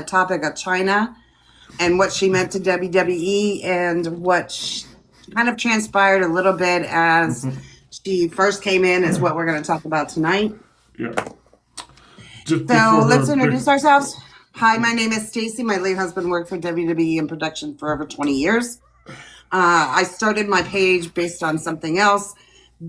topic of Chyna and what she meant to WWE and what kind of transpired a little bit as she first came in is what we're going to talk about tonight. Yeah. So let's introduce ourselves. Hi, my name is Stacy. My late husband worked for WWE in production for over 20 years. I started my page based on something else,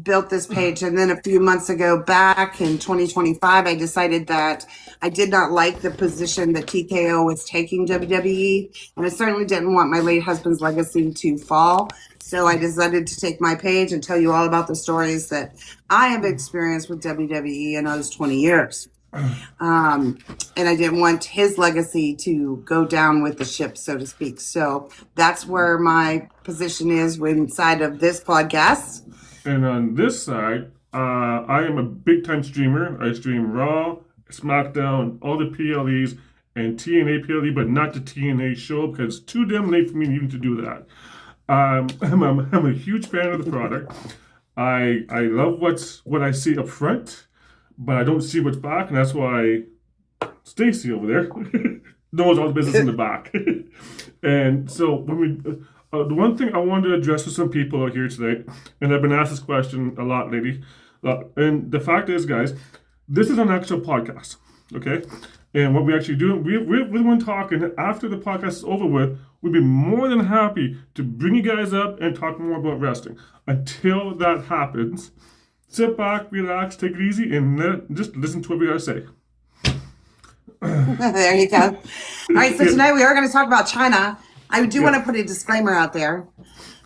built this page, and then a few months ago back in 2025, I decided that I did not like the position that TKO was taking WWE, and I certainly didn't want my late husband's legacy to fall. So I decided to take my page and tell you all about the stories that I have experienced with WWE in those 20 years. And I didn't want his legacy to go down with the ship, so to speak. So that's where my position is inside of this podcast. And on this side, I am a big-time streamer. I stream Raw, SmackDown, all the PLEs, and TNA PLE, but not the TNA show because it's too damn late for me even to do that. I'm a huge fan of the product. I love what I see up front, but I don't see what's back, and that's why Stacy over there knows all the business in the back. And so when we, the one thing I wanted to address with some people out here today, and I've been asked this question a lot lately, and the fact is, guys, this is an actual podcast, okay? And what we actually do, we're the one talking. After the podcast is over with, we'd be more than happy to bring you guys up and talk more about wrestling. Until that happens, sit back, relax, take it easy, and just listen to what we gotta say. There you go. All right, so tonight we are going to talk about Chyna. I do want to put a disclaimer out there.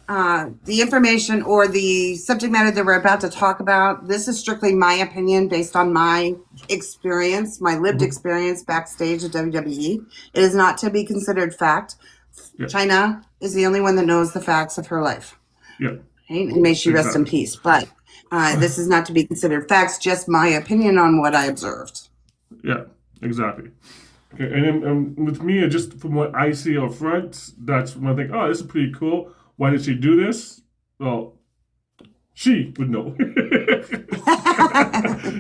The information or the subject matter that we're about to talk about, this is strictly my opinion based on my experience, my lived experience backstage at WWE. It is not to be considered fact. Yeah. Chyna is the only one that knows the facts of her life. Yeah. Okay? And may she rest in peace. But this is not to be considered facts, just my opinion on what I observed. Yeah, exactly. Okay, and with me, just from what I see up front, that's when I think, oh, this is pretty cool. Why did she do this? Well, she would know.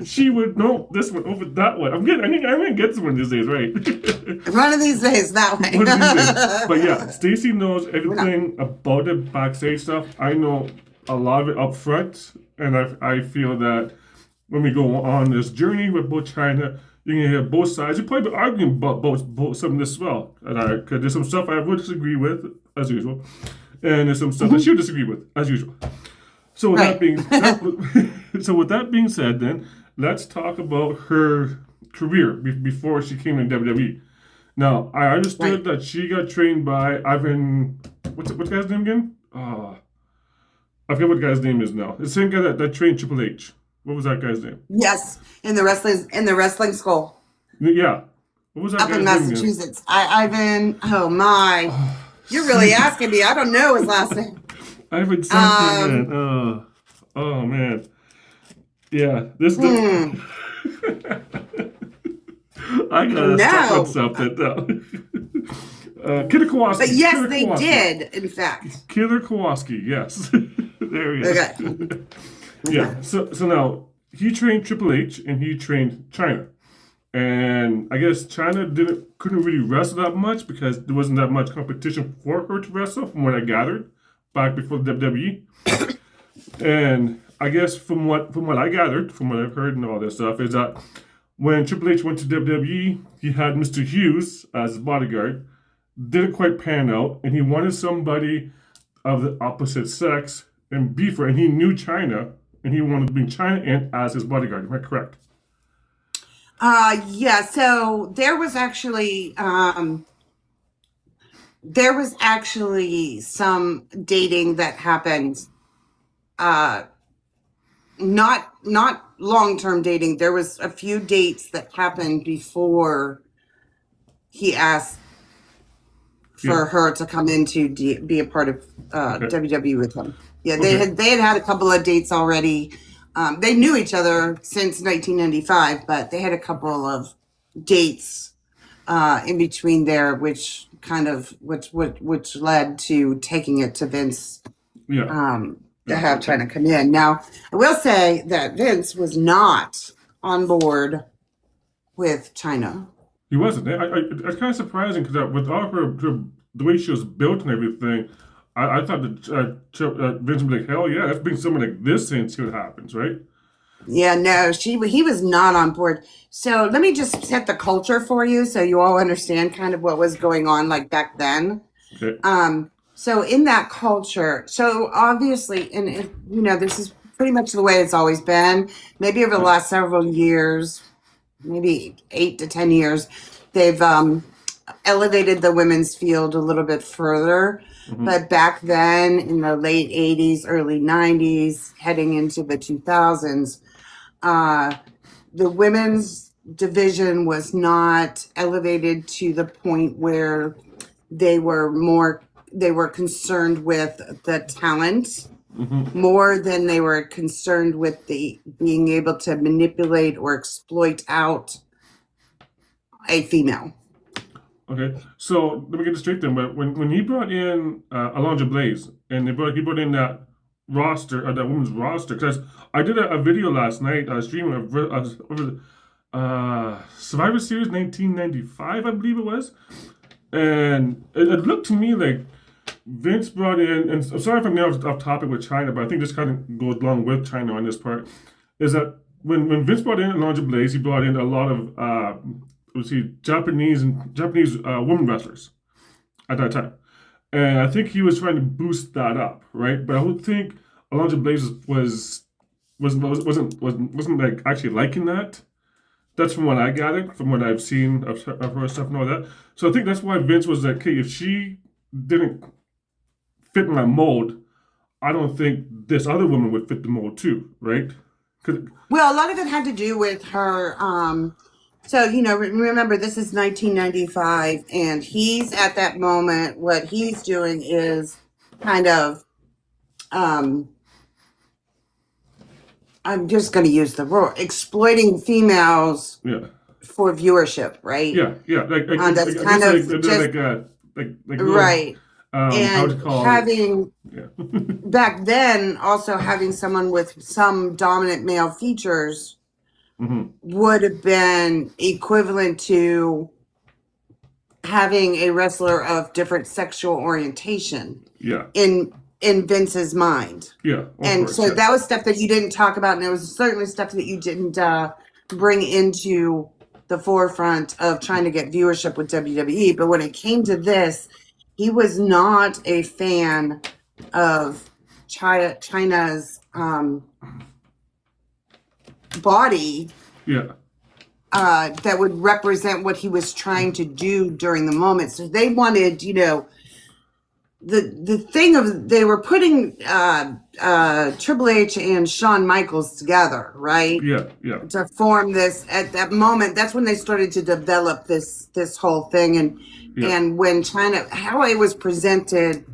She would know this one over that one. I'm gonna get this one these days, right? One of these days, that way. One of these days. But yeah, Stacy knows everything about the backstage stuff. I know a lot of it up front, and I feel that when we go on this journey with both Chyna, you're going to hear both sides. You'll probably be arguing about both some of this as well. Because there's some stuff I would disagree with, as usual. And there's some stuff that she'll disagree with, as usual. So with that being said, then, let's talk about her career before she came in WWE. Now, I understood that she got trained by Ivan... What's the guy's name again? I forget what the guy's name is now. It's the same guy that trained Triple H. What was that guy's name? Yes, in the wrestling school. Yeah. What was that up in Massachusetts? Ivan. Oh my! You're really asking me. I don't know his last name. Ivan something. Man. Oh man. Yeah. This. I gotta stop on something though. Killer Kowalski. But yes, they did. In fact. Killer Kowalski. Yes. There he is. Okay. Yeah, so now he trained Triple H and he trained Chyna, and I guess Chyna couldn't really wrestle that much because there wasn't that much competition for her to wrestle, from what I gathered back before the WWE. And I guess from what I gathered, from what I've heard and all this stuff, is that when Triple H went to WWE, he had Mr. Hughes as his bodyguard. Didn't quite pan out, and he wanted somebody of the opposite sex and beef her, and he knew Chyna. And he wanted to bring Chyna in as his bodyguard. Am I correct? Yeah. So there was actually some dating that happened. Not long-term dating. There was a few dates that happened before he asked for her to come in to be a part of WWE with him. Yeah, they had a couple of dates already. They knew each other since 1995, but they had a couple of dates in between there, which led to taking it to Vince. Yeah. To have Chyna come in. Now, I will say that Vince was not on board with Chyna. He wasn't. It's kind of surprising because with all the way she was built and everything, I thought that Vince would be like, hell yeah, let's bring someone like this in and see what happens, right? Yeah, no, he was not on board. So let me just set the culture for you so you all understand kind of what was going on like back then. Okay. So in that culture, so obviously, and this is pretty much the way it's always been. Maybe over the last several years, maybe 8 to 10 years, they've elevated the women's field a little bit further. Mm-hmm. But back then, in the late 80s, early 90s, heading into the 2000s, the women's division was not elevated to the point where they were concerned with the talent more than they were concerned with the being able to manipulate or exploit out a female. Okay, so let me get this straight then. But when he brought in Alondra Blaze and he brought in that roster, that women's roster, because I did a video last night, streaming over Survivor Series 1995, I believe it was, and it looked to me like Vince brought in, and I'm sorry if I'm off topic with Chyna, but I think this kind of goes along with Chyna on this part, is that when Vince brought in Alondra Blaze, he brought in a lot of Japanese women wrestlers at that time, and I think he was trying to boost that up, right? But I would think Alondra Blaze wasn't like actually liking that. That's from what I gathered, from what I've seen of her stuff and all that. So I think that's why Vince was like, "Okay, if she didn't fit my mold, I don't think this other woman would fit the mold too, right?" Well, a lot of it had to do with her. So, remember, this is 1995, and he's at that moment, what he's doing is kind of, I'm just going to use the word, exploiting females for viewership, right? Yeah. That's kind of just, right. And having, back then, also having someone with some dominant male features would have been equivalent to having a wrestler of different sexual orientation in Vince's mind. Yeah. And so that was stuff that you didn't talk about, and it was certainly stuff that you didn't bring into the forefront of trying to get viewership with WWE. But when it came to this, he was not a fan of Chyna's body that would represent what he was trying to do during the moment. So they wanted, the thing of, they were putting Triple H and Shawn Michaels together, right? Yeah. To form this at that moment. That's when they started to develop this whole thing. And when Chyna, how it was presented,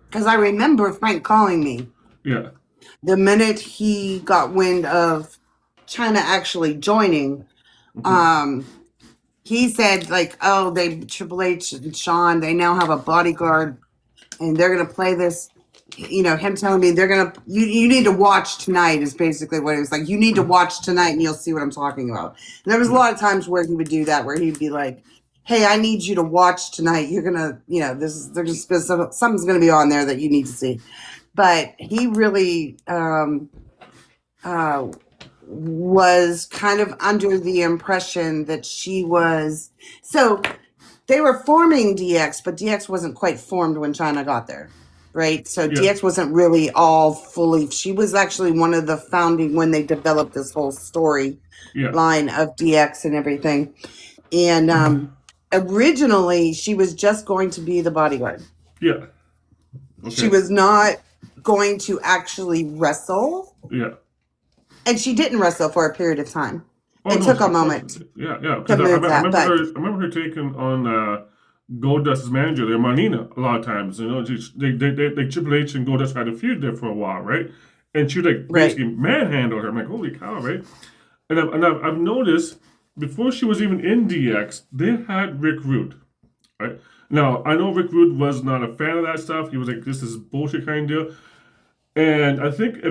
because I remember Frank calling me. Yeah. The minute he got wind of Chyna actually joining, he said like, "Oh, Triple H and Shawn, they now have a bodyguard, and they're gonna play this." Him telling me you need to watch tonight is basically what it was like. You need to watch tonight, and you'll see what I'm talking about. And there was a lot of times where he would do that, where he'd be like, "Hey, I need you to watch tonight. You're gonna, something's gonna be on there that you need to see." But he really was kind of under the impression that she was. So they were forming DX, but DX wasn't quite formed when Chyna got there, right? So DX wasn't really all fully. She was actually one of the founding when they developed this whole story line of DX and everything. And originally, she was just going to be the bodyguard. Yeah. Okay. She was not going to actually wrestle. Yeah. And she didn't wrestle for a period of time. It took a moment. Yeah. To move I remember her taking on Goldust's manager there, Marlena, a lot of times. They Triple H and Goldust had a feud there for a while, right? And she would basically manhandle her. I'm like, holy cow, right? And I've noticed before she was even in DX, they had Rick Rude, right? Now I know Rick Rude was not a fan of that stuff. He was like, "This is bullshit" kind of deal. And I think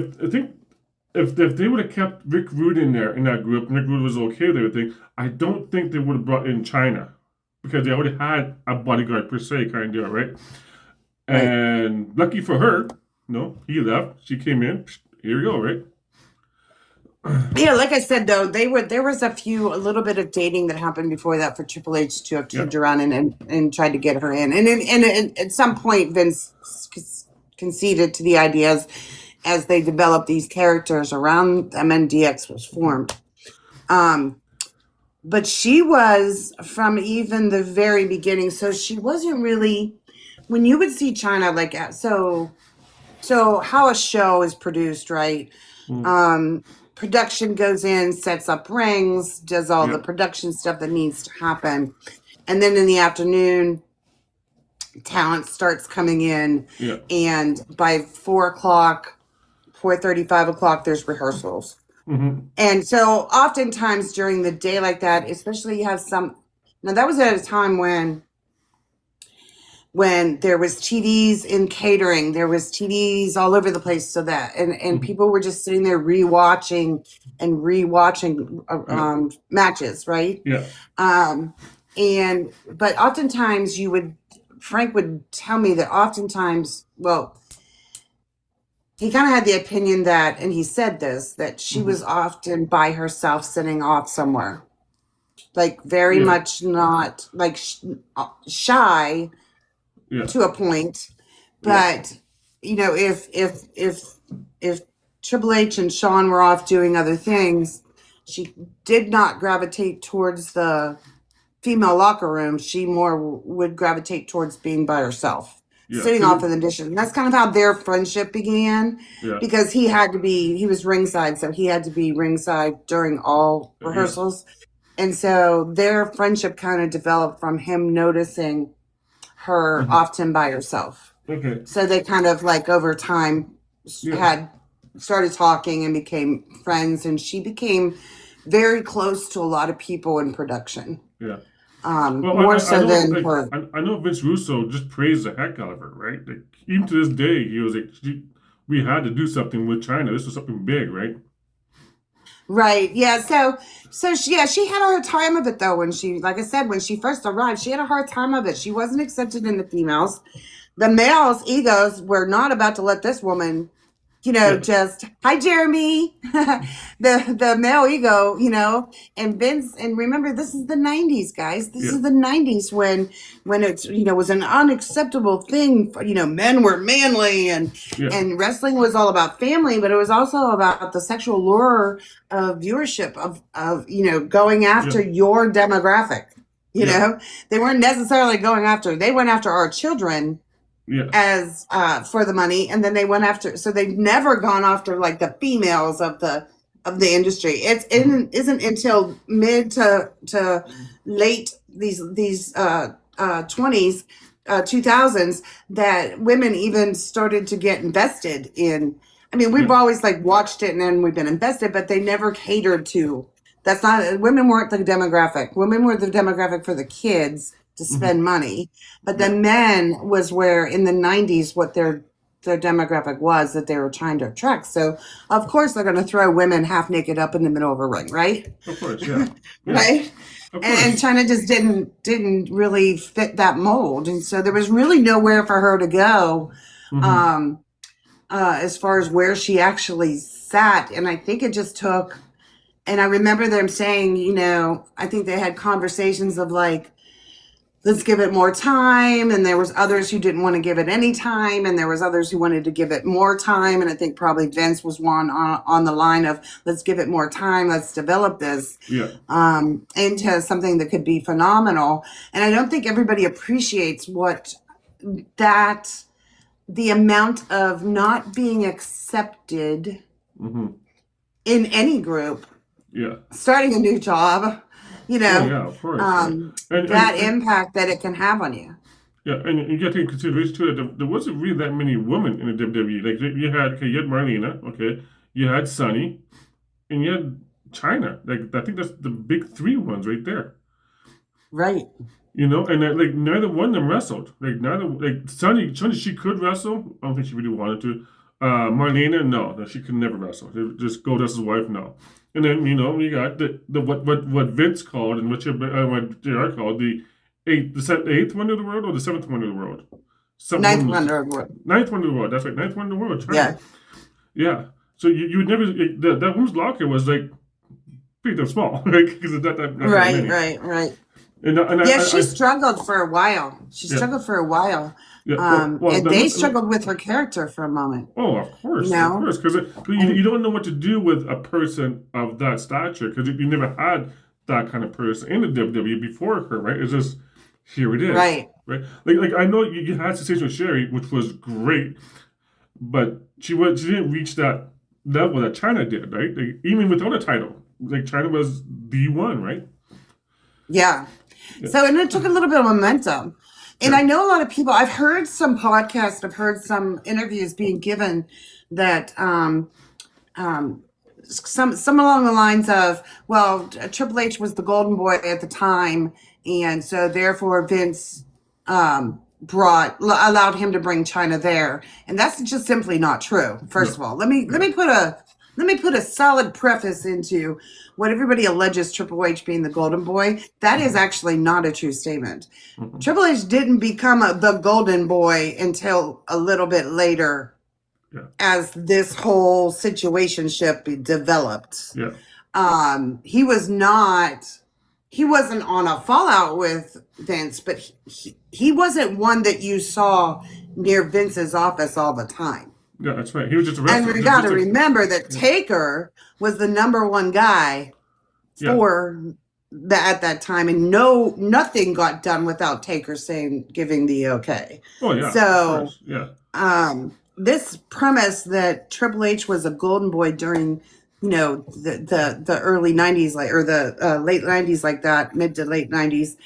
if they would have kept Rick Rude in there in that group, and Rick Rude was okay with everything, I don't think they would have brought in Chyna because they already had a bodyguard per se, kind of, right? Right. And lucky for her, no, he left. She came in. Here we go, right? Yeah, like I said though, there was a little bit of dating that happened before that for Triple H to have Yeah. turned around and tried to get her in. And at some point Vince conceded to the ideas as they developed these characters around them and DX was formed. But she was from even the very beginning, so she wasn't really when you would see Chyna like so how a show is produced, right? Production goes in, sets up rings, does all the production stuff that needs to happen. And then in the afternoon, talent starts coming in. Yeah. And by 4 o'clock, 4:30, 5 o'clock, there's rehearsals. And so oftentimes during the day like that, especially you have now that was at a time when there was TVs in catering, there was TVs all over the place, so that and people were just sitting there rewatching matches, right? Yeah. But oftentimes Frank would tell me that oftentimes, well, he kind of had the opinion that, and he said this, that she was often by herself sitting off somewhere, like very much not like shy. Yeah. To a point, but if Triple H and Shawn were off doing other things, she did not gravitate towards the female locker room. She more would gravitate towards being by herself, sitting off in the dishes. And that's kind of how their friendship began, because he was ringside, so he had to be ringside during all rehearsals, and so their friendship kind of developed from him noticing her often by herself. Okay. So they kind of like over time had started talking and became friends, and she became very close to a lot of people in production. Yeah. More so than her. I know Vince Russo just praised the heck out of her, right? Like, even to this day, he was like, we had to do something with Chyna. This was something big, right? Right. Yeah. So she had a hard time of it though. When she, like I said, when she first arrived, she had a hard time of it. She wasn't accepted in the females. The males' egos were not about to let this woman, just, hi, Jeremy, the male ego, and Vince, and remember, this is the 90s, guys. This is the 90s when it's, was an unacceptable thing. Men were manly and wrestling was all about family, but it was also about the sexual lure of viewership of going after your demographic. They weren't necessarily they went after our children. Yeah. As for the money, and then they went after. So they've never gone after like the females of the industry. It isn't until mid to late these 20s, 2000s that women even started to get invested in. I mean, we've always like watched it and then we've been invested, but they never catered to. That's not women weren't the demographic. Women were the demographic for the kids to spend money, but the men was where in the 90s what their demographic was that they were trying to attract. So of course they're going to throw women half naked up in the middle of a ring, right? Of course, yeah. Right. And Chyna just didn't really fit that mold, and so there was really nowhere for her to go as far as where she actually sat. And I think it just took. And I remember them saying, I think they had conversations of like, let's give it more time. And there was others who didn't want to give it any time. And there was others who wanted to give it more time. And I think probably Vince was one on the line of, let's give it more time. Let's develop this into something that could be phenomenal. And I don't think everybody appreciates the amount of not being accepted in any group. Yeah. Starting a new job. Of course. That impact that it can have on you. Yeah, and you got to take into consideration too that there wasn't really that many women in the WWE. Like you had Marlena, you had Sunny, and you had Chyna. Like I think that's the big three ones right there. Right. And neither one of them wrestled. Sunny, she could wrestle. I don't think she really wanted to. Marlena, no, she could never wrestle. Just Goldust's wife, no. And then you got the what Vince called and what JR called the eighth wonder of the world or the seventh wonder of the world. Ninth wonder of the world. Ninth wonder of the world. That's right, ninth wonder of the world. China. Yeah. Yeah. So you would never that woman's locker was like pretty damn small, right? Because it's not that many. Right. And she struggled for a while. Yeah, and they struggled with her character for a moment. Oh, of course, because you don't know what to do with a person of that stature because you never had that kind of person in the WWE before her, right? It's just here it is, right? Like I know you had a situation with Sherry, which was great, but she didn't reach that level that Chyna did, right? Like, even without a title, like Chyna was the one, right? Yeah. So, and it took a little bit of momentum. And I know a lot of people, I've heard some podcasts, I've heard some interviews being given that some along the lines of, well, Triple H was the golden boy at the time, and so therefore Vince allowed him to bring Chyna there. And that's just simply not true. First of all, let me put a solid preface into what everybody alleges Triple H being the golden boy. That is actually not a true statement. Mm-hmm. Triple H didn't become the golden boy until a little bit later as this whole situationship developed. Yeah. He wasn't on a fallout with Vince, but he wasn't one that you saw near Vince's office all the time. Yeah, that's right. He was just arrested. And we got to remember that Taker was the number one guy for at that time, and nothing got done without Taker giving the okay. Oh yeah. So yeah. This premise that Triple H was a golden boy during the early 90s, or the late 90s, like that, mid to late 90s,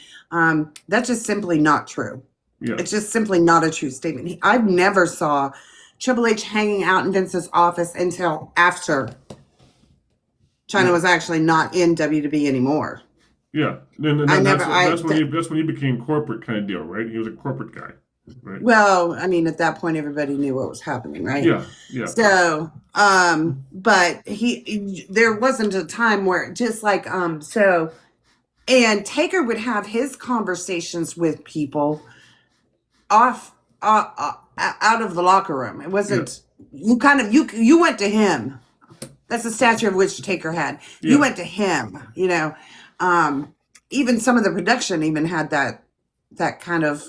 that's just simply not true. Yeah. It's just simply not a true statement. I never saw Triple H hanging out in Vince's office until after Chyna was actually not in WWE anymore. Yeah, that's when he became corporate kind of deal, right? He was a corporate guy, right? Well, I mean, at that point, everybody knew what was happening, right? Yeah. So, but there wasn't a time where just like and Taker would have his conversations with people out of the locker room. It wasn't you went to him. That's the stature of which Taker had. Yeah. You went to him. Even some of the production even had that kind of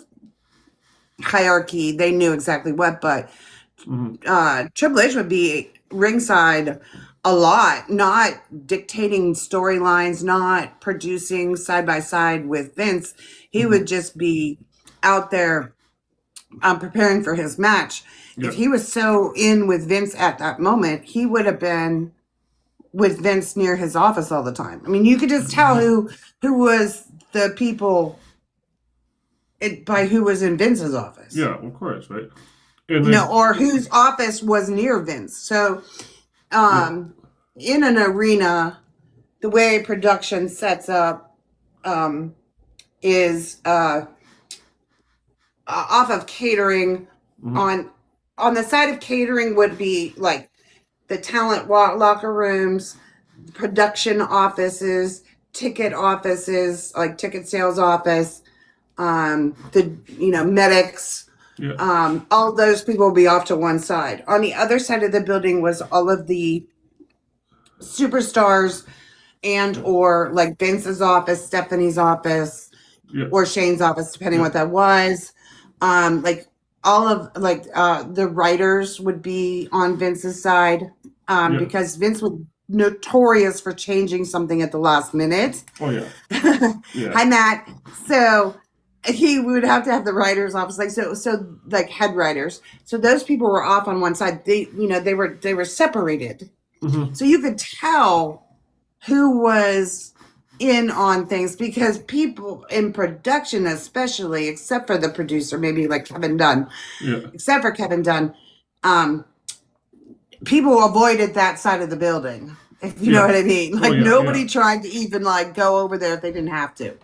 hierarchy. They knew exactly what, but Triple H would be ringside a lot, not dictating storylines, not producing side by side with Vince. He would just be out there preparing for his match. If he was so in with Vince at that moment, he would have been with Vince near his office all the time. I mean, you could just tell who was the people by who was in Vince's office. Yeah, of course, right? And or whose office was near Vince. So, in an arena, the way production sets up is off of catering. On the side of catering would be like the talent locker rooms, production offices, ticket offices, like ticket sales office, the medics, all those people will be off to one side. On the other side of the building was all of the superstars and or like Vince's office, Stephanie's office, or Shane's office, depending what that was. Like all of the writers would be on Vince's side because Vince was notorious for changing something at the last minute. Oh yeah. Hi Matt. So he would have to have the writers office, so like head writers. So those people were off on one side. They were separated. Mm-hmm. So you could tell who was in on things because people in production, especially, except for the producer, maybe like Kevin Dunn, except for Kevin Dunn, people avoided that side of the building, if you know what I mean. Like nobody tried to even like go over there if they didn't have to.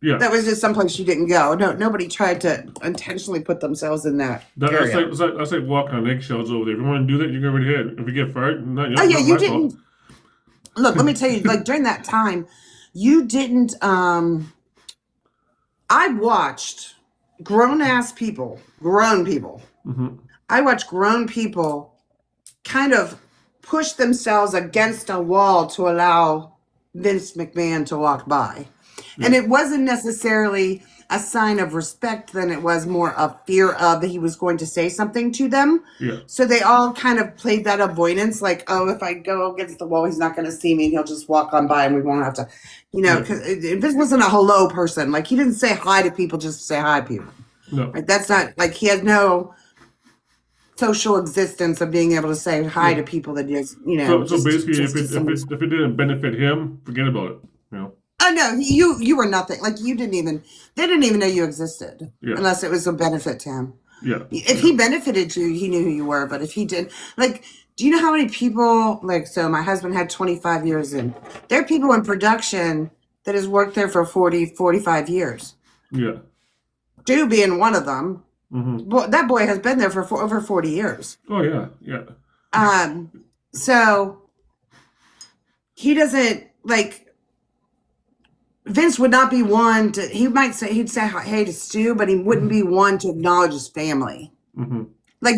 Yeah. That was just someplace you didn't go. No, nobody tried to intentionally put themselves in that area. That's like walking on eggshells over there. If you want to do that, you go right ahead. If you get fired, Oh yeah, not you my fault. didn't. Look, let me tell you. Like during that time, you didn't. I watched grown people. Mm-hmm. I watched grown people kind of push themselves against a wall to allow Vince McMahon to walk by. Yeah. And it wasn't necessarily a sign of respect, then it was more of fear of that he was going to say something to them. Yeah. So they all kind of played that avoidance, like, oh, if I go against the wall, he's not going to see me and he'll just walk on by and we won't have to, because this wasn't a hello person. Like, he didn't say hi to people just to say hi to people. No. Right? That's not, like, he has no social existence of being able to say hi to people that just, So basically, if it didn't benefit him, forget about it. Oh no, you were nothing. Like they didn't even know you existed unless it was a benefit to him. Yeah. If he benefited you, he knew who you were. But if he did, like, do you know how many people? Like, so my husband had 25 years in. There are people in production that has worked there for 40, 45 years. Yeah. Stu being one of them. Mm-hmm. Well, that boy has been there for over 40 years. Oh yeah, yeah. So he doesn't like. Vince would not be one to. He'd say hey to Stu, but he wouldn't be one to acknowledge his family. Mm-hmm. Like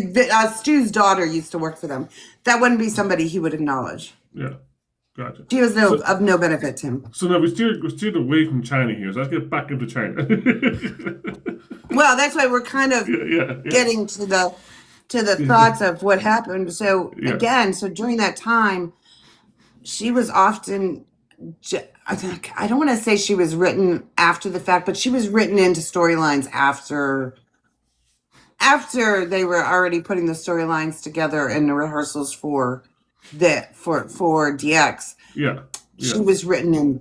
Stu's daughter used to work for them. That wouldn't be somebody he would acknowledge. Yeah, gotcha. She was of no benefit to him. So now we steered away from Chyna here. So let's get back into Chyna. Well, that's why we're kind of getting to the thoughts of what happened. So again, during that time, she was often. I don't want to say she was written after the fact, but she was written into storylines after they were already putting the storylines together in the rehearsals for DX. Yeah. She was written in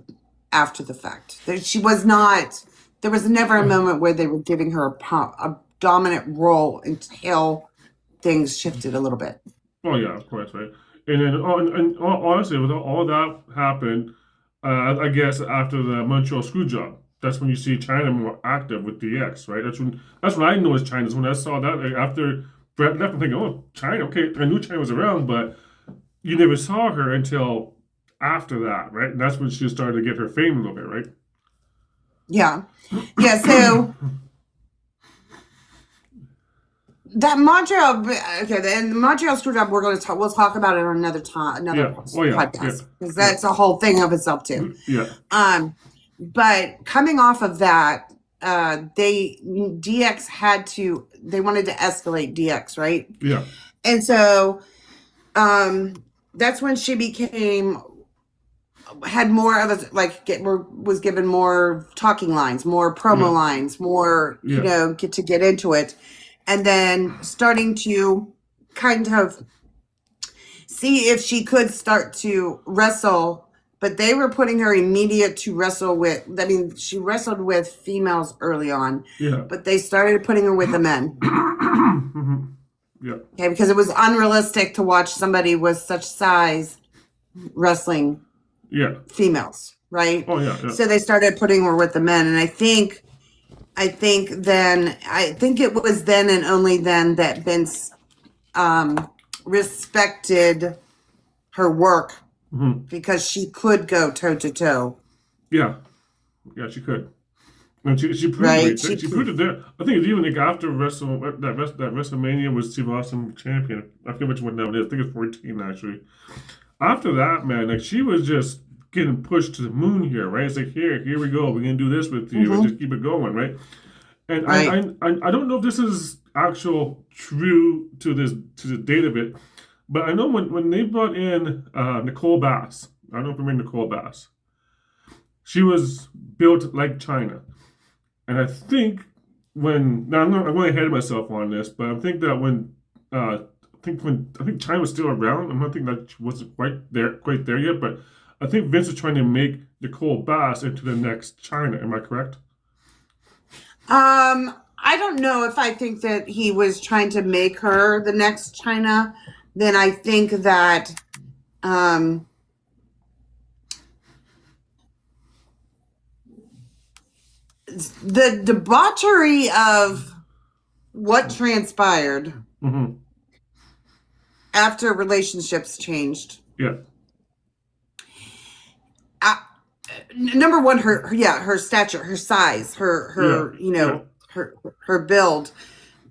after the fact. She was not. There was never a moment where they were giving her a dominant role until things shifted a little bit. Oh yeah, of course, right. And then, honestly, with all that happened. I guess after the Montreal Screwjob, that's when you see Chyna more active with DX, right? That's when I noticed Chyna. When I saw that after Brett left, I'm thinking, oh, Chyna, okay, I knew Chyna was around, but you never saw her until after that, right? And that's when she started to get her fame a little bit, right? Yeah. So that Montreal, the Montreal Screwjob, we'll talk about it on another time, podcast, because that's a whole thing of itself too. Yeah. But coming off of that, they wanted to escalate DX, right? Yeah. And so, that's when she had more of was given more talking lines, more promo lines, more to get into it. And then starting to kind of see if she could start to wrestle, but they were putting her immediate to wrestle with. I mean, she wrestled with females early on, but they started putting her with the men. Mm-hmm. Yeah. Okay, because it was unrealistic to watch somebody with such size wrestling females, right? Oh yeah. So they started putting her with the men, and I think it was then and only then that Vince respected her work because she could go toe to toe. Yeah, she could. And she proved it. She proved it there. I think it's even after that WrestleMania was Steve Austin champion. I forget which one now it is. I think it's 14 actually. After that, man, she was just getting pushed to the moon here, right? It's like here we go. We're gonna do this with you, and just keep it going, right? And I don't know if this is actual true to the date of it, but I know when they brought in Nicole Bass, I don't know if you remember Nicole Bass. She was built like Chyna, and I think I'm going ahead of myself on this, but I think that when Chyna was still around, I'm not thinking that she wasn't quite there yet, but I think Vince was trying to make Nicole Bass into the next Chyna. Am I correct? I don't know if I think that he was trying to make her the next Chyna. Then I think that, the debauchery of what transpired after relationships changed. Yeah. Number one, her stature, her size, her her build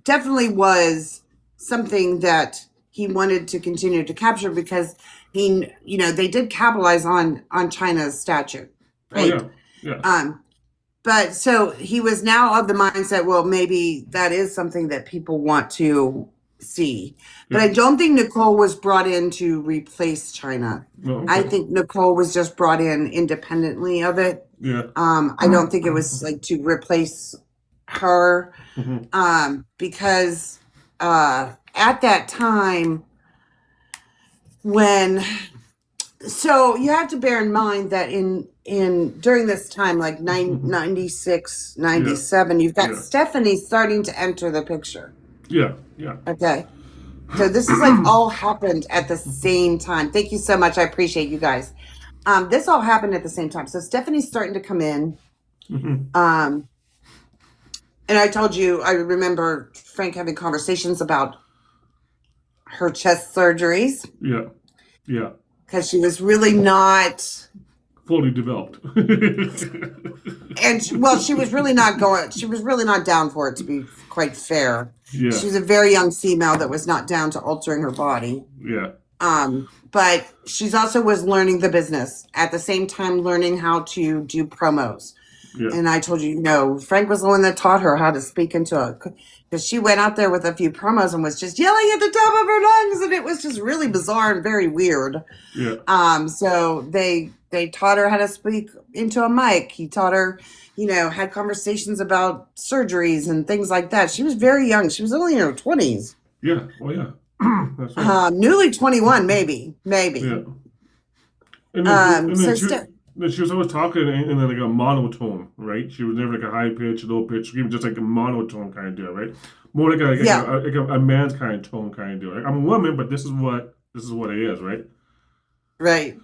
definitely was something that he wanted to continue to capture because they did capitalize on Chyna's stature, right? Oh yeah. But so he was now of the mindset, well, maybe that is something that people want to see. But I don't think Nicole was brought in to replace Chyna. Okay. I think Nicole was just brought in independently of it. Yeah. I don't think it was like to replace her. Because at that time so you have to bear in mind that during this time, like 96, 97, you've got Stephanie starting to enter the picture. Yeah. Okay. So this is like all happened at the same time. Thank you so much. I appreciate you guys. This all happened at the same time. So Stephanie's starting to come in. And I told you, I remember Frank having conversations about her chest surgeries. Yeah. Because she was really not fully developed. And she was really not down for it, to be quite fair. Yeah. She was a very young female that was not down to altering her body. Yeah. But she's also was learning the business at the same time, learning how to do promos. Yeah. And I told you, Frank was the one that taught her how to speak into it, because she went out there with a few promos and was just yelling at the top of her lungs, and it was just really bizarre and very weird. Yeah. So they taught her how to speak into a mic. He taught her, had conversations about surgeries and things like that. She was very young. She was only in her 20s. Yeah. Well, yeah. That's right. Newly 21, maybe. Yeah. She was always talking in like a monotone, right? She was never like a high pitch, low pitch, even just like a monotone kind of deal, right? More like a man's kind of tone kind of deal. Like, I'm a woman, but this is what it is, right? Right.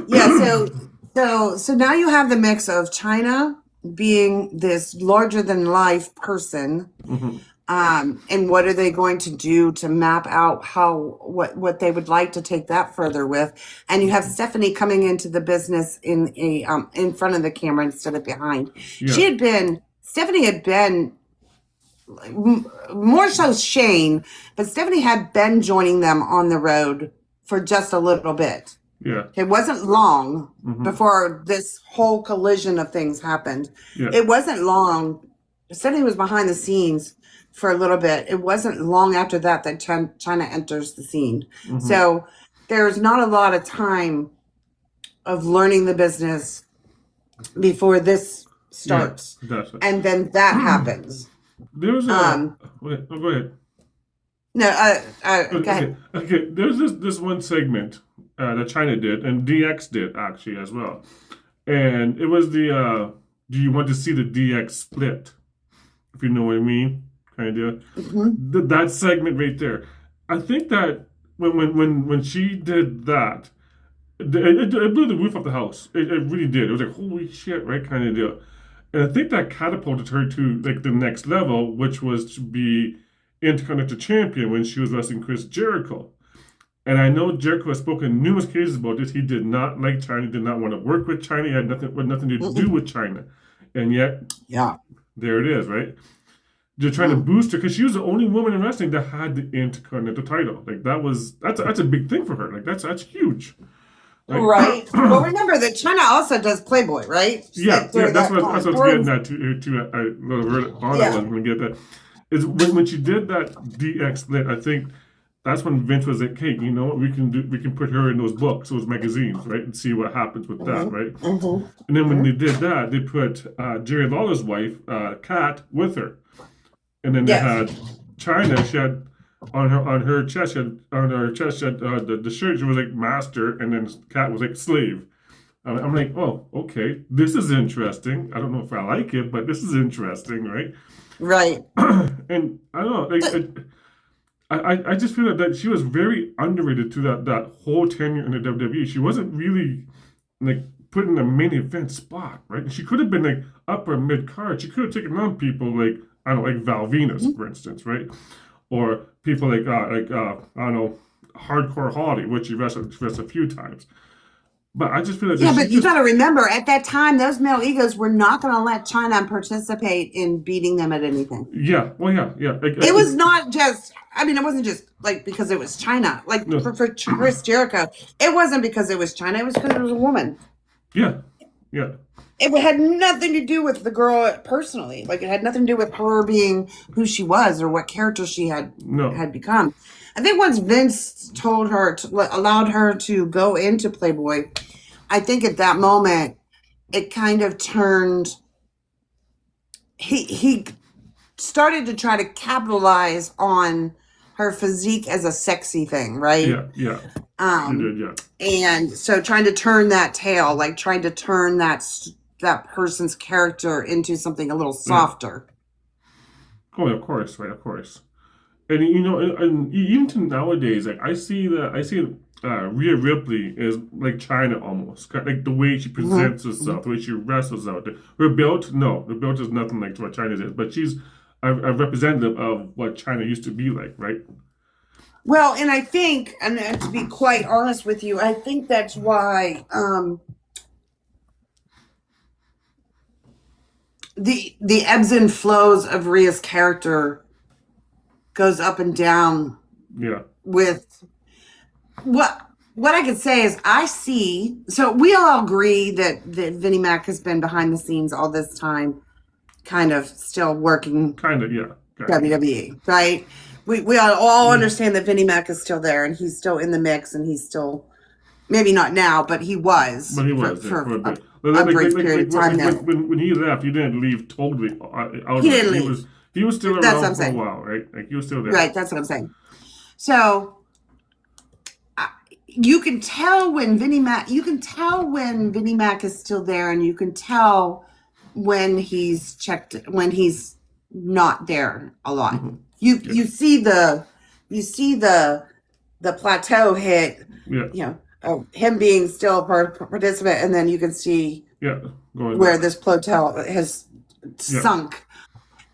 Yeah. So now you have the mix of Chyna being this larger than life person. And what are they going to do to map out what they would like to take that further with? And you have Stephanie coming into the business in front of the camera instead of behind. Yeah. Stephanie had been more so Shane, but Stephanie had been joining them on the road for just a little bit. Yeah. It wasn't long before this whole collision of things happened. Yeah. It wasn't long. Stephanie was behind the scenes for a little bit. It wasn't long after that Chyna enters the scene. So there's not a lot of time of learning the business before this starts. Yeah, and then that happens. There was go ahead. No, go ahead. Okay, there's this one segment that Chyna did, and DX did actually as well. And it was do you want to see the DX split? If you know what I mean. Kind of that segment right there. I think that when she did that, it blew the roof off the house. It really did. It was like, holy shit, right, kind of deal. And I think that catapulted her to like the next level, which was to be Intercontinental Champion when she was wrestling Chris Jericho. And I know Jericho has spoken numerous cases about this. He did not like Chyna, did not want to work with Chyna. He had nothing to do with Chyna. And yet, there it is, right? They're trying to boost her because she was the only woman in wrestling that had the Intercontinental title. Like that's a big thing for her. Like that's huge. Like, right. Well, remember that Chyna also does Playboy, right? That's what I was getting at I was going to get that. Is when she did that DX split, I think that's when Vince was like, "Hey, you know what? We can put her in those books, those magazines, right, and see what happens with that, right?" And then when they did that, they put Jerry Lawler's wife, Kat, with her. And then they had Chyna. She had on her chest. She had the shirt. She was like master, and then Kat was like slave. I'm like, oh, okay, this is interesting. I don't know if I like it, but this is interesting, right? Right. And I don't know. I just feel that she was very underrated to that whole tenure in the WWE. She wasn't really like put in a main event spot, right? And she could have been like upper mid card. She could have taken on people like, I don't know, like Val Venus, for instance, right? Or people like I don't know, Hardcore Holly, which she wrestled a few times. But I just feel like but you got to remember, at that time, those male egos were not going to let Chyna participate in beating them at anything. Yeah, well, yeah. It was not just. I mean, it wasn't just like because it was Chyna. Like no. for Chris Jericho, it wasn't because it was Chyna. It was because it was a woman. Yeah. It had nothing to do with the girl personally. Like it had nothing to do with her being who she was or what character she had become. I think once Vince allowed her to go into Playboy, I think at that moment it kind of turned. He started to try to capitalize on her physique as a sexy thing, right? Yeah. He did, yeah. And so trying to turn that tail, like trying to turn that person's character into something a little softer. Oh, of course, right, of course. And and even to nowadays, like I see Rhea Ripley is like Chyna almost, like the way she presents herself, the way she wrestles out there. Her belt is nothing like what Chyna's is, but she's a representative of what Chyna used to be like, right? Well, and I think, and to be quite honest with you, I think that's why the ebbs and flows of Rhea's character goes up and down. Yeah. With what I could say is I see. So we all agree that Vinnie Mac has been behind the scenes all this time, kind of still working. Kind of, yeah. WWE, right? We all understand that Vinnie Mac is still there and he's still in the mix and he's still, maybe not now, but he was. But he was for a bit. A brief period of time now. When he left, he didn't leave totally out. He didn't leave. He was still around for a while, right? Like he was still there. Right, that's what I'm saying. So you can tell when Vinnie Mac is still there, and you can tell when he's not there a lot. Mm-hmm. You see the plateau hit. Yeah. Him being still a participant, and then you can see where this plateau has sunk.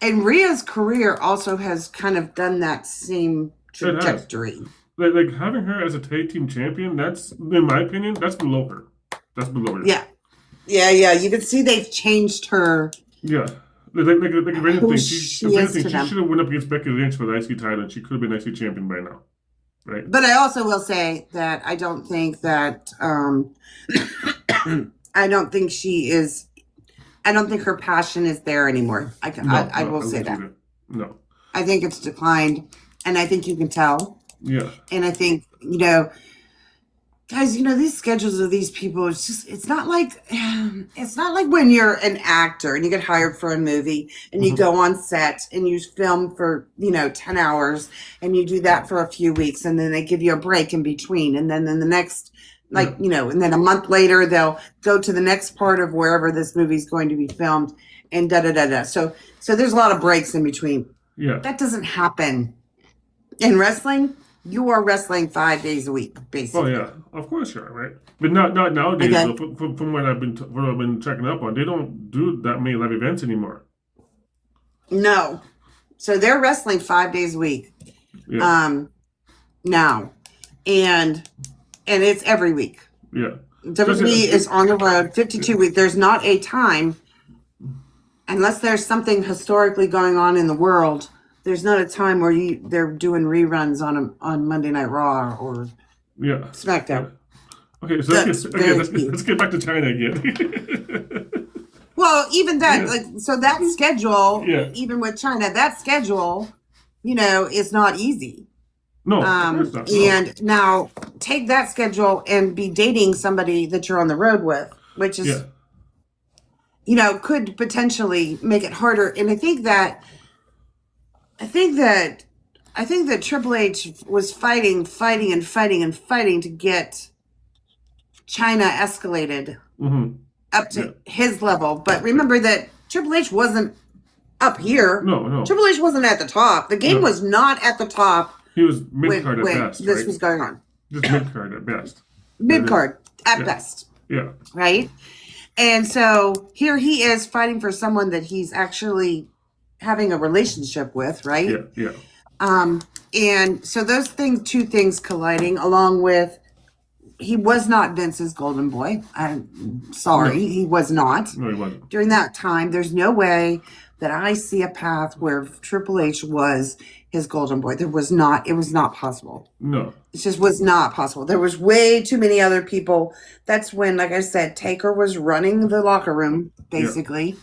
And Rhea's career also has kind of done that same trajectory. Like having her as a tag team champion, that's, in my opinion, that's below her. Yeah. You can see they've changed her. Yeah. Like if anything, she should have went up against Becky Lynch for the IC title, and she could have been IC champion by now. Right. But I also will say that I don't think that I don't think her passion is there anymore. I will say that. No. I think it's declined, and I think you can tell. Yeah. And I think, guys, these schedules of these people, it's not like when you're an actor and you get hired for a movie and you go on set and you film for, 10 hours and you do that for a few weeks and then they give you a break in between. And then the next, and then a month later, they'll go to the next part of wherever this movie's going to be filmed and da-da-da-da. So there's a lot of breaks in between. Yeah. That doesn't happen. In wrestling, you are wrestling 5 days a week, basically. Oh yeah, of course you are, right? But not nowadays. Okay. Though, from what I've been checking up on, they don't do that many live events anymore. No, so they're wrestling 5 days a week. Yeah. Now, and it's every week. Yeah. WWE is on the road 52 weeks. There's not a time, unless there's something historically going on in the world. There's not a time where they're doing reruns on Monday Night Raw or SmackDown. Yeah. Okay, so let's get back to Chyna again. Well, even that, that schedule, even with Chyna, that schedule, is not easy. No, it's not. And now take that schedule and be dating somebody that you're on the road with, which is, could potentially make it harder. And I think that Triple H was fighting to get Chyna escalated up to his level. But remember that Triple H wasn't up here. No. Triple H wasn't at the top. The game was not at the top. He was mid-card at best, this was going on. Just mid-card at best. Mid-card at best. Yeah. Right? And so here he is fighting for someone that he's actually having a relationship with, right? Yeah. Yeah. And so those two things colliding, along with he was not Vince's golden boy. I'm sorry, he was not. No, he wasn't. During that time, there's no way that I see a path where Triple H was his golden boy. There was not. It was not possible. No. It just was not possible. There was way too many other people. That's when, like I said, Taker was running the locker room, basically.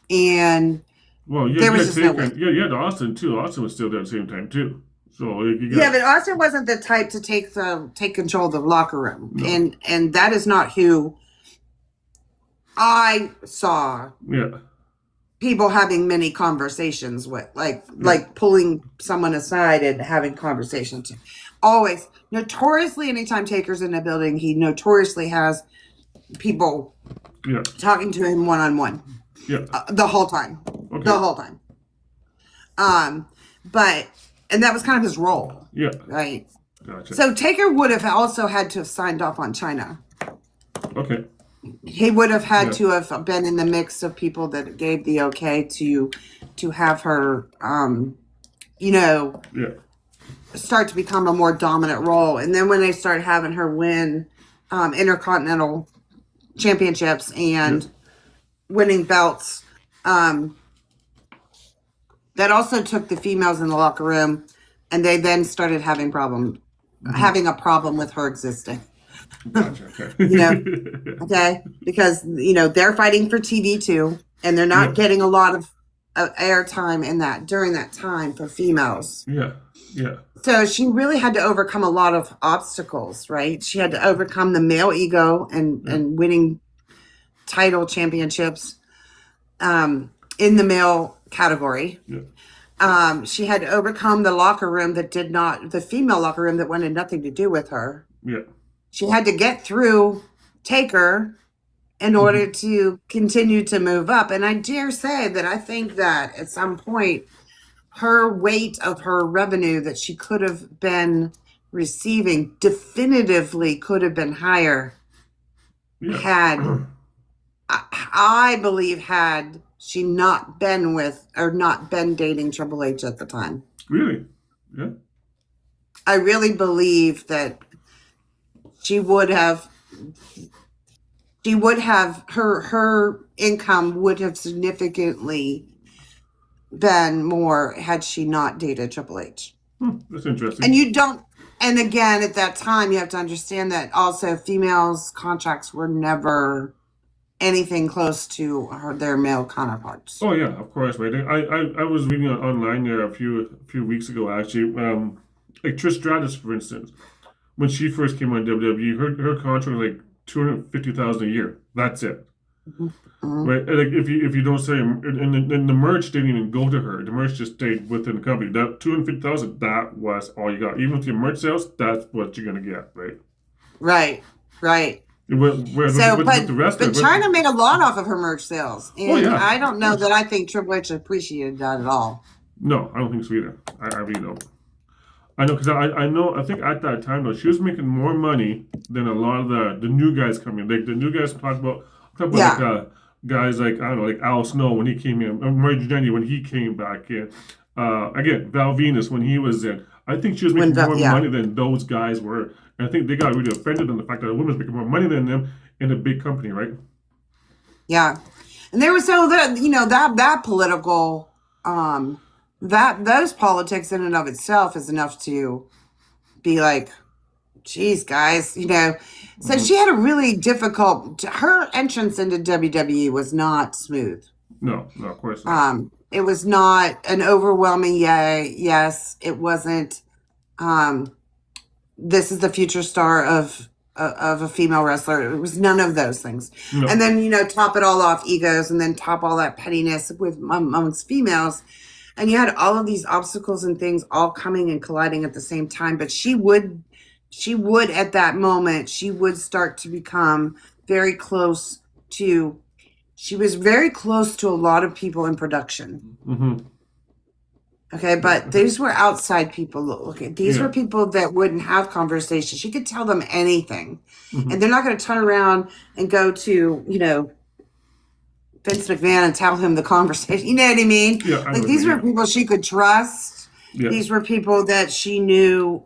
Yeah. And there was just no way. Yeah, you had Austin, too. Austin was still there at the same time, too. So yeah, but Austin wasn't the type to take control of the locker room. No. And that is not who I saw. Yeah. People having many conversations with, like pulling someone aside and having conversations. Always, notoriously, anytime Taker's in a building, he notoriously has people talking to him one-on-one. Yeah. The whole time. Okay. The whole time. And that was kind of his role. Yeah. Right? Gotcha. So Taker would have also had to have signed off on Chyna. Okay. He would have had to have been in the mix of people that gave the okay to have her, start to become a more dominant role. And then when they started having her win Intercontinental Championships and winning belts, that also took the females in the locker room, and they then started having a problem with her existing. Gotcha, okay. Okay, because they're fighting for TV too, and they're not getting a lot of airtime during that time for females. Yeah. So she really had to overcome a lot of obstacles, right? She had to overcome the male ego and winning title championships in the male category. Yeah. She had to overcome the female locker room that wanted nothing to do with her. Yeah. She had to get through Taker in order to continue to move up. And I dare say that I think that at some point, her weight of her revenue that she could have been receiving definitively could have been higher I believe had she not been dating Triple H at the time. Really? Yeah. I really believe that she would have her income would have significantly been more had she not dated Triple H. That's interesting. And again, at that time, you have to understand that also females' contracts were never anything close to their male counterparts. Oh yeah, of course, right. I was reading online there a few weeks ago actually. Like Trish Stratus, for instance, when she first came on WWE, her contract was like $250,000 a year. That's it. Mm-hmm. Right? Like if you don't say, and the merch didn't even go to her. The merch just stayed within the company. That $250,000, that was all you got. Even with your merch sales, that's what you're gonna get, right? Right. But Chyna made a lot off of her merch sales, and I don't know that I think Triple H appreciated that at all. No, I don't think so either. I really don't. I know because I think at that time though she was making more money than a lot of the new guys coming in. Like the new guys talk about like guys like I don't know like Al Snow when he came in, Murray Jennings when he came back in. Again, Val Venus when he was in. I think she was making more money than those guys were. And I think they got really offended on the fact that a woman's making more money than them in a big company, right? Yeah, and there was that political those politics in and of itself is enough to be like, geez, guys, So she had a really difficult. Her entrance into WWE was not smooth. No, of course not. It was not an overwhelming yay. Yes, it wasn't. This is the future star of a female wrestler. It was none of those things. No. And then top it all off, egos, and then top all that pettiness with amongst females. And you had all of these obstacles and things all coming and colliding at the same time. But she would at that moment, she would start to become very close to. She was very close to a lot of people in production. Mm-hmm. Okay, but these were outside people. Okay, these were people that wouldn't have conversations. She could tell them anything, and they're not going to turn around and go to Vince McMahon and tell him the conversation. You know what I mean? Yeah, Like these were people she could trust. Yeah. These were people that she knew,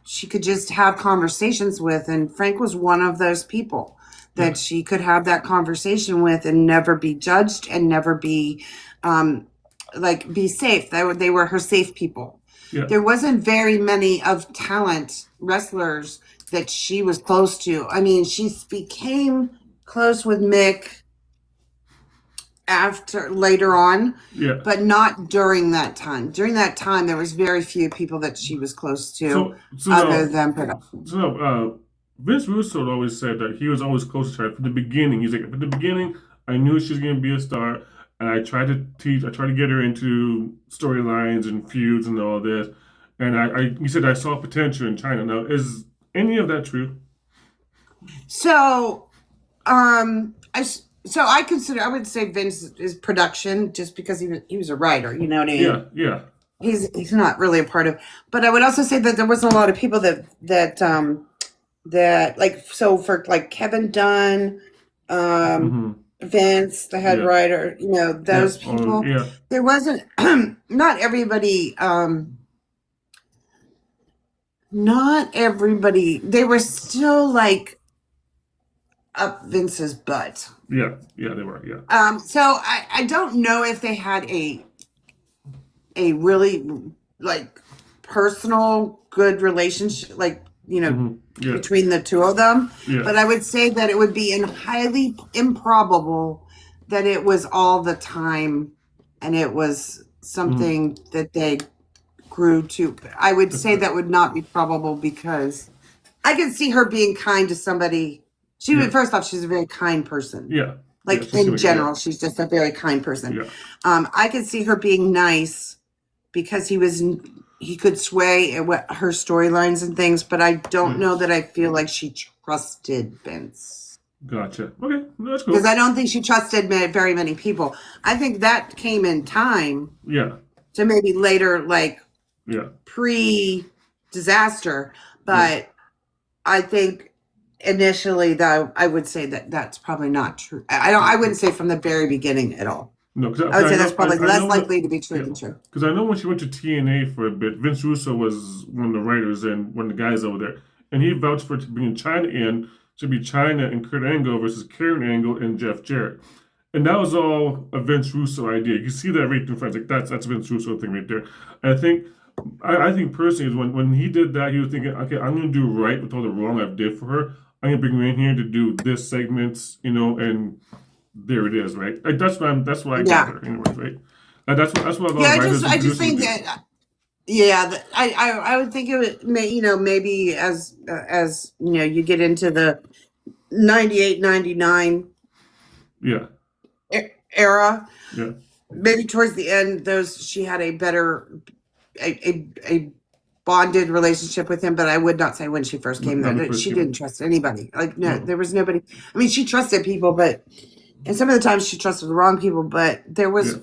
she could just have conversations with. And Frank was one of those people that she could have that conversation with and never be judged and never be, be safe. They were her safe people. Yeah. There wasn't very many of talent wrestlers that she was close to. I mean, she became close with Mick later on, but not during that time. During that time, there was very few people that she was close to other than production. So Vince Russo always said that he was always close to her from the beginning. He's like, from the beginning, I knew she was going to be a star, and I tried to get her into storylines and feuds and all this. And he said I saw potential in Chyna. Now, is any of that true? So, I would say Vince is production just because he was a writer, you know what I mean? Yeah. He's not really a part of, but I would also say that there wasn't a lot of people that for Kevin Dunn, Vince, the head writer, those people. There wasn't, not everybody, they were still like up Vince's butt. Yeah, they were. Yeah. So I don't know if they had a really personal good relationship, between the two of them. Yeah. But I would say that it would be highly improbable that it was all the time, and it was something that they grew to. I would say that would not be probable because I could see her being kind to somebody. First off, she's a very kind person. Yeah. In general, she's just a very kind person. Yeah. I could see her being nice because he could sway her storylines and things, but I don't know that I feel like she trusted Vince. Gotcha. Okay, that's cool. Because I don't think she trusted very many people. I think that came in time. Yeah. To maybe later, pre-disaster, but I think initially, though, I would say that that's probably not true. I wouldn't say from the very beginning at all. No, I would say that's probably less likely to be true than true. Because I know when she went to TNA for a bit, Vince Russo was one of the writers and one of the guys over there, and he vouched for it to bring Chyna in to be Chyna and Kurt Angle versus Karen Angle and Jeff Jarrett. And that was all a Vince Russo idea. You see that right in front. Like that's a Vince Russo thing right there. And I think personally is when he did that, he was thinking, okay, I'm going to do right with all the wrong I've did for her. I'm going to bring her in here to do this segments, and there it is, right? Like that's what I got her, anyways, right? That's what a lot of writers I just think that. I would think it would, maybe as you get into the 98, 99 era, maybe towards the end, she had a better a bonded relationship with him, but I would not say when she first came there she didn't trust anybody. There was nobody. I mean, she trusted people, and some of the times she trusted the wrong people, but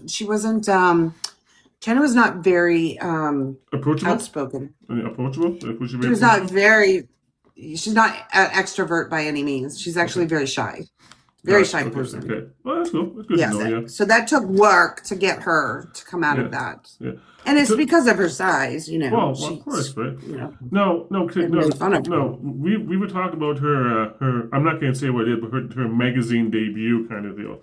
she wasn't. Chyna was not very approachable. Outspoken. Approachable. She was not very. She's not an extrovert by any means. She's actually very shy. Very shy person. Okay. Well, that's cool. That's good to know, yeah. So that took work to get her to come out of that. Yeah. And it's because of her size, Well, of course, right? No. We were talking about her. I'm not going to say what it is, but her magazine debut kind of deal.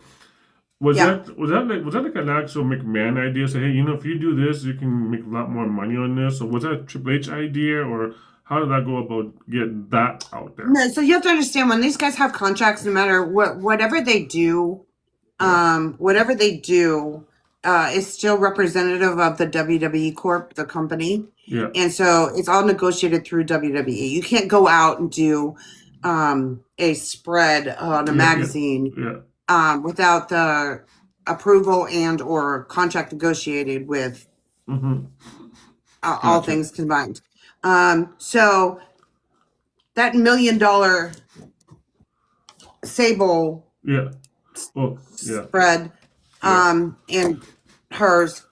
Was that like an actual McMahon idea? Say, hey, if you do this, you can make a lot more money on this. Or was that a Triple H idea, or how did that go about getting that out there? No, so you have to understand when these guys have contracts, no matter whatever they do, is still representative of the WWE Corp, the company. Yeah. And so it's all negotiated through WWE. You can't go out and do a spread on a magazine without the approval and or contract negotiated with all things combined. So that $1 million Sable spread, and hers,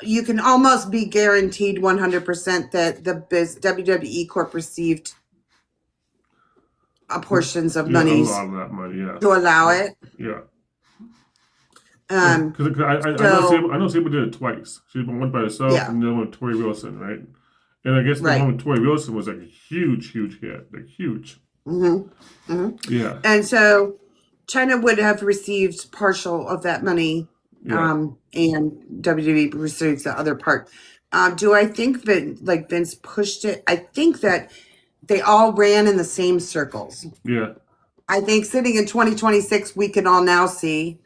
you can almost be guaranteed 100% that the WWE Corp received portions of Yeah, a monies lot of that money, yeah. to allow it. Yeah. Um, Because so I know Sable did it twice. She did one by herself yeah, and the other one with Tori Wilson, right? And I guess the right. one with Tori Wilson was like a huge, huge hit. Like, huge. Yeah. And so China would have received partial of that money, Yeah. and WWE receives the other part. Do I think that like Vince pushed it? I think that they all ran in the same circles. Yeah. I think sitting in 2026, we can all now see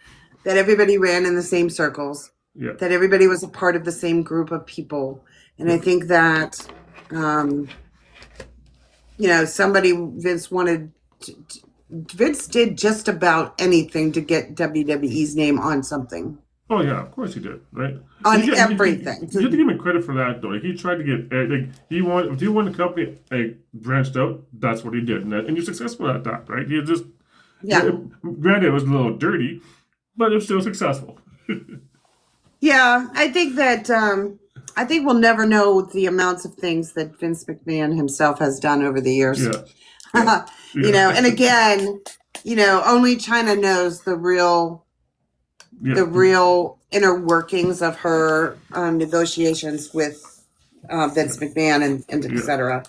that everybody ran in the same circles, Yeah. that everybody was a part of the same group of people. And I think that, somebody, Vince did just about anything to get WWE's name on something. Oh yeah, of course he did, right? On everything. You have to give him credit for that, though. Like, he tried to get if you want the company branched out, that's what he did, and you're successful at that, right? You just granted it was a little dirty, but it was still successful. Yeah, I think that I think we'll never know the amounts of things that Vince McMahon himself has done over the years. Yeah. And again, only China knows the real inner workings of her negotiations with Vince McMahon and et cetera.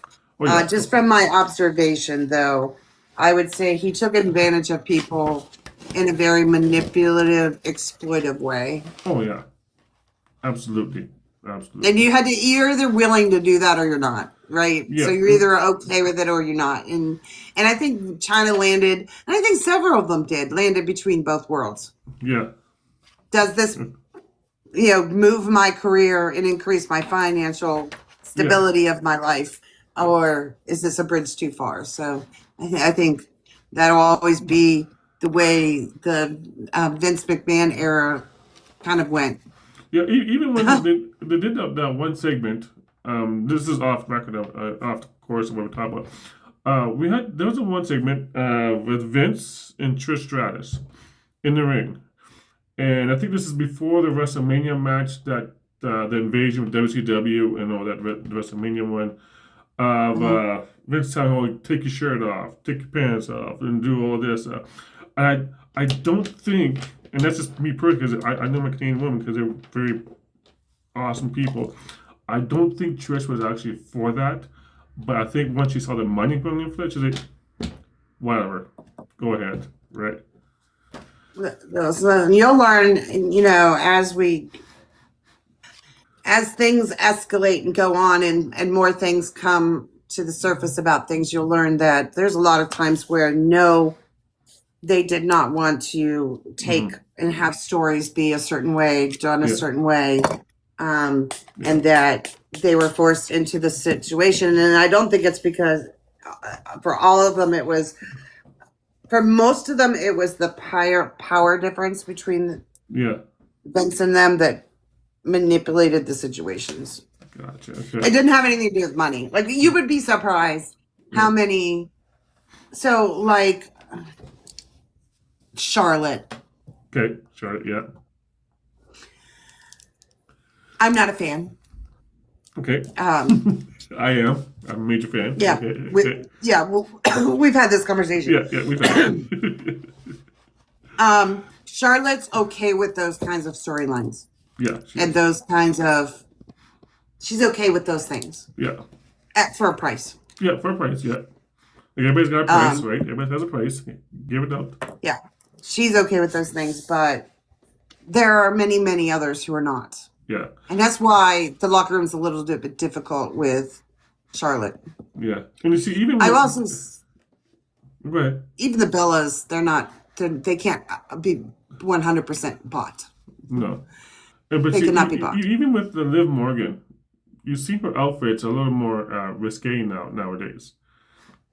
Just from my observation, though, I would say he took advantage of people in a very manipulative, exploitive way. Oh yeah, absolutely. Absolutely. And you're either willing to do that or you're not, right? Yeah. So you're either okay with it or you're not. And I think China landed, and I think several of them landed between both worlds. Yeah. Does this, move my career and increase my financial stability of my life, or is this a bridge too far? So I think that'll always be the way the Vince McMahon era kind of went. Yeah, even when they did that one segment, this is off record, off course of what we're talking about. There was a one segment with Vince and Trish Stratus in the ring, and I think this is before the WrestleMania match, that the invasion with WCW and all that, the WrestleMania one. Vince telling, take your shirt off, take your pants off, and do all this. I don't think, and that's just me personally, because I know my Canadian women, because they're very awesome people. I don't think Trish was actually for that, but I think once she saw the money going in for that, she's like, whatever, go ahead, right? So you'll learn, as things escalate and go on and more things come to the surface about things, you'll learn that there's a lot of times where they did not want to take and have stories be a certain way, done a certain way, and that they were forced into the situation. And I don't think it's because for all of them, for most of them, it was the power difference between Vince and them that manipulated the situations. Gotcha. Okay. It didn't have anything to do with money. Like, you would be surprised how many. So, like, Charlotte. Okay, Charlotte, yeah. I'm not a fan. Okay. I am. I'm a major fan. Yeah. Okay. We've had this conversation. Yeah, we've had it. Charlotte's okay with those kinds of storylines. Yeah. And those kinds of. She's okay with those things. Yeah. For a price. Yeah, for a price, yeah. Everybody's got a price, right? Everybody has a price. Give it up. Yeah. She's okay with those things, but there are many, many others who are not. Yeah. And that's why the locker room's a little bit difficult with Charlotte. Yeah. And you see, even I also. Go ahead. Even the Bellas, they can't be 100% bought. No. But they cannot be bought. Even with the Liv Morgan, you see her outfits a little more risque nowadays,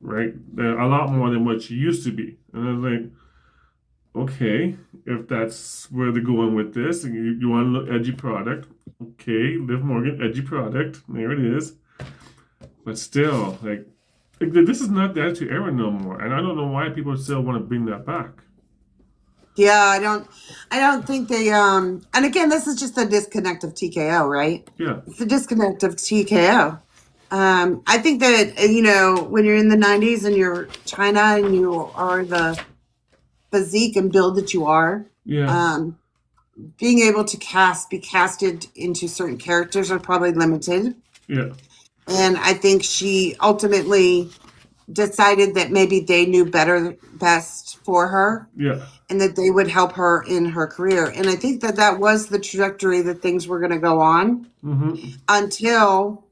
right? They're a lot more than what she used to be. And I was like, okay, if that's where they're going with this, and you want a little edgy product, okay, Liv Morgan, edgy product, there it is. But still, like this is not the Attitude Era no more, and I don't know why people still want to bring that back. Yeah, I don't think they and again, this is just a disconnect of TKO, right? Yeah. It's a disconnect of TKO. I think that when you're in the 90s and you're China and you are the physique and build that you are, Yeah. being able to be casted into certain characters are probably limited. Yeah. And I think she ultimately decided that maybe they knew best for her. Yeah. And that they would help her in her career. And I think that was the trajectory that things were going to go on until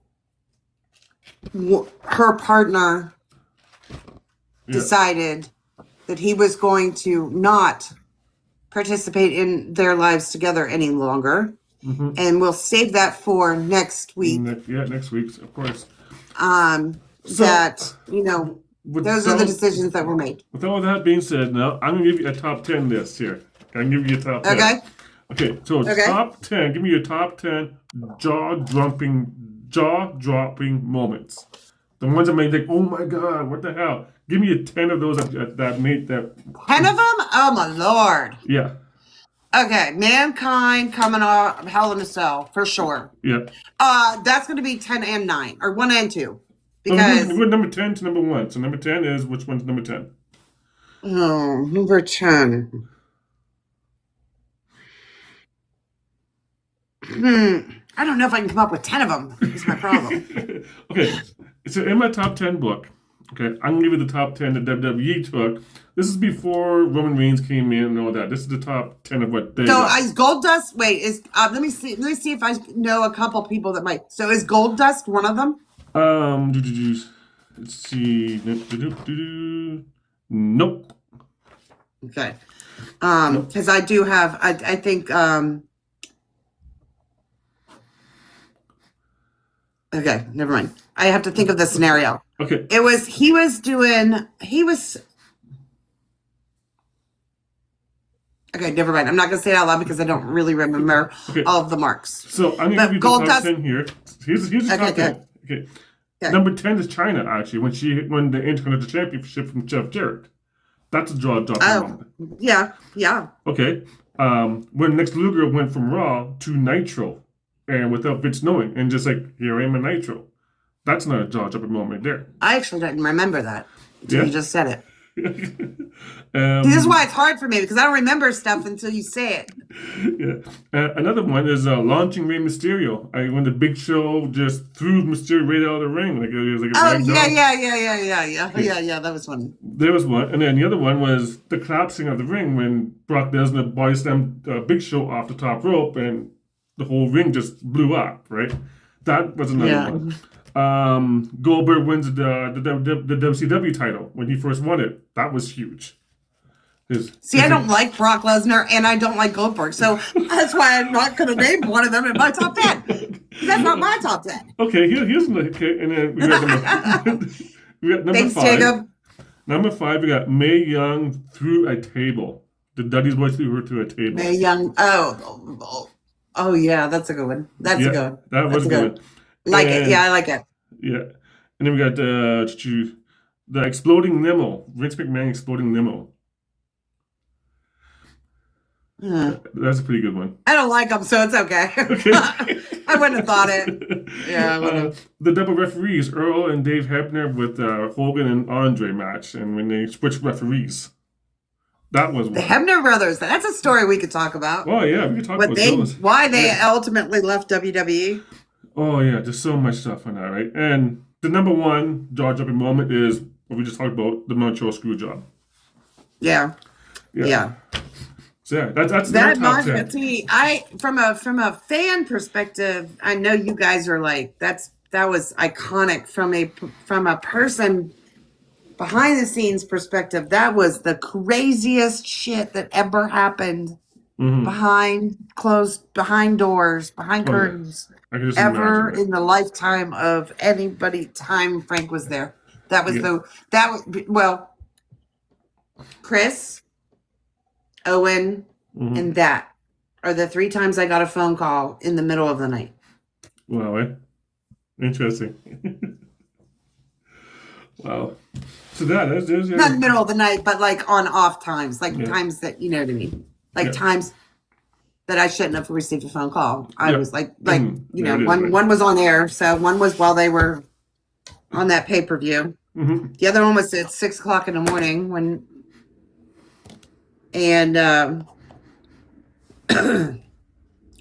her partner decided that he was going to not participate in their lives together any longer. And we'll save that for next week. Next week, of course. Those are the decisions that were made. With all that being said, now I'm going to give you a top 10 list here. I'm going to give you a top 10. Okay, so top 10. Give me your top 10 jaw-dropping moments. The ones that made like, oh my God, what the hell? Give me 10 of those that made that. 10 of them? Oh my Lord. Yeah. Okay, Mankind coming off Hell in a Cell, for sure. Yeah. That's going to be 10 and 9, or 1 and 2. Because we went number 10 to number 1. So number 10 is, which one's number 10? Oh, number 10. I don't know if I can come up with 10 of them. That's my problem. Okay, so in my top 10 book, okay, I'm going to give you the top 10 that WWE took. This is before Roman Reigns came in and all that. This is the top 10 of what they So is Goldust, let me see if I know a couple people that might. So is Goldust one of them? Let's see. Nope. Okay. Because I do have, I think, okay, never mind. I have to think of the scenario. Okay. He was. Okay, never mind. I'm not going to say it out loud because I don't really remember all of the marks. So I'm going to give you the top 10 here. Here's the top 10. Okay. Number 10 is Chyna, actually, when she won the Intercontinental Championship from Jeff Jarrett. That's a jaw-dropping moment. Yeah. Okay. When Lex Luger went from Raw to Nitro, and without Vince knowing, and just like, here I am in Nitro. That's not a jaw-dropping moment there. I actually didn't remember that until you just said it. This is why it's hard for me, because I don't remember stuff until you say it. Yeah. Another one is launching Rey Mysterio. When the Big Show just threw Mysterio right out of the ring. Like, it was like Yeah, that was one. There was one. And then the other one was the collapsing of the ring when Brock Lesnar body slammed Big Show off the top rope and the whole ring just blew up, right? That was another one. Goldberg wins the WCW title when he first won it. That was huge. I don't like Brock Lesnar and I don't like Goldberg, so that's why I'm not going to name one of them in my top 10. That's not my top 10. Okay, here's and then we got number Thanks, 5. Jacob. Number 5, we got Mae Young through a table. The Dudley's boys threw her through a table. Mae Young. Oh yeah, that's a good one. That's a good one. That was good. Like it. Yeah, I like it. Yeah. And then we got the exploding limo. Vince McMahon exploding limo. That's a pretty good one. I don't like them, so it's okay. I wouldn't have thought it. Yeah. The double referees, Earl and Dave Hebner with Hogan and Andre match, and when they switched referees. That was one. The Hebner brothers. That's a story we could talk about. Oh, yeah. We could talk about those. Why they ultimately left WWE. Oh, yeah. There's so much stuff on that, right? And the number one jaw-dropping moment is what we just talked about, the Montreal screw job. Yeah. So, yeah, that's that top 10. See, from a fan perspective, I know you guys are like, that was iconic from a person behind the scenes perspective. That was the craziest shit that ever happened behind doors, behind curtains, ever in the lifetime of anybody. Time Frank was there. That was Chris, Owen, and that are the 3 times I got a phone call in the middle of the night. Wow, interesting. Wow. So that's Not in the middle of the night, but like on off times, like times that, you know what I mean? Like times that I shouldn't have received a phone call. I was like, you know, one was on air. So one was while they were on that pay-per-view. Mm-hmm. The other one was at 6 o'clock in the morning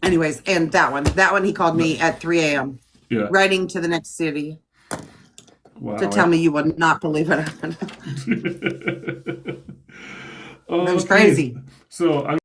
anyways, and that one he called me at 3 a.m. Yeah. Riding to the next city. Wow. To tell me you would not believe it happened. It was crazy. So